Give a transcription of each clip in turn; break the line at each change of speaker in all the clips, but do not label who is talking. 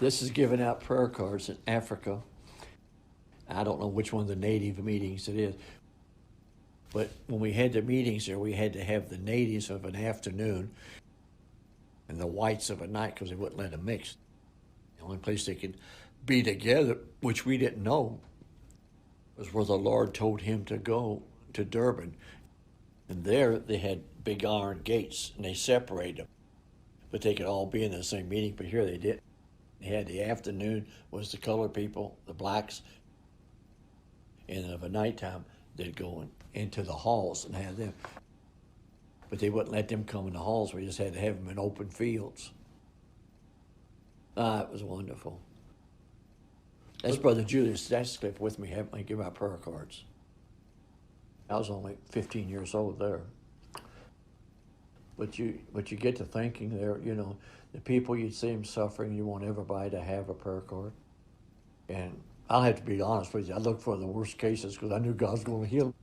This is giving out prayer cards in Africa. I don't know which one of the native meetings it is. But when we had the meetings there, we had to have the natives of an afternoon and the whites of a night because they wouldn't let them mix. The only place they could be together, which we didn't know, was where the Lord told him to go, to Durban. And there they had big iron gates, and they separated them. But they could all be in the same meeting, but here they didn't. They had the afternoon was the colored people, the blacks, and of a nighttime they'd go into the halls and have them. But they wouldn't let them come in the halls. We just had to have them in open fields. It was wonderful. That's Brother Julius Statscliffe with me, having me give out prayer cards. I was only 15 years old there. But you get to thinking there, the people you see them suffering, you want everybody to have a prayer card. And I'll have to be honest with you, I looked for the worst cases because I knew God was going to heal them.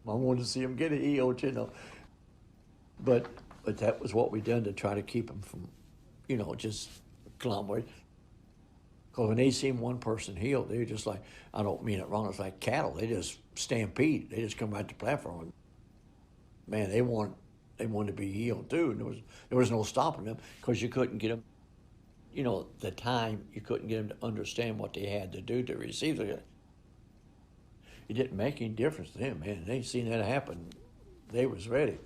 I wanted to see them get healed, But that was what we done to try to keep them from, just conglomerate. Because when they seen one person healed, they were just like, I don't mean it wrong, it's like cattle. They just stampede. They just come right to the platform. Man, they wanted to be healed too. And there was no stopping them because you couldn't get them, the time, you couldn't get them to understand what they had to do to receive it. It didn't make any difference to them, man. They seen that happen. They was ready.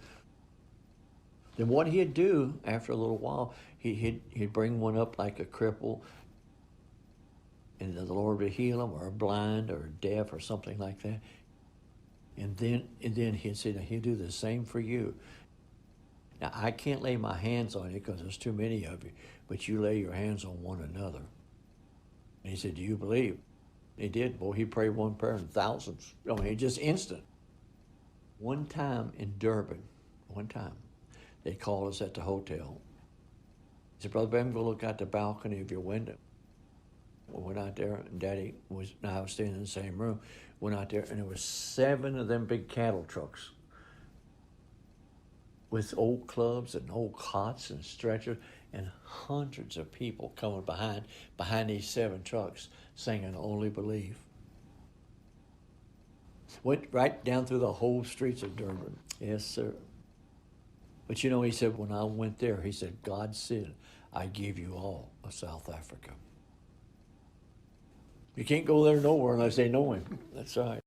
Then what he'd do after a little while, he'd bring one up like a cripple, and the Lord would heal him, or a blind, or deaf, or something like that. And then he'd say, now he'll do the same for you. Now, I can't lay my hands on you because there's too many of you, but you lay your hands on one another. And he said, do you believe? He did. Boy, he prayed one prayer in thousands. Just instant. One time in Durban, they called us at the hotel. He said, Brother Bam, go look out the balcony of your window. We went out there, and Daddy I was staying in the same room. Went out there, and there were 7 of them big cattle trucks with old clubs and old cots and stretchers, and hundreds of people coming behind these 7 trucks singing Only Believe. Went right down through the whole streets of Durban. Yes, sir. But he said, when I went there, he said, God said, I give you all of South Africa. You can't go there nowhere unless they know him. That's right.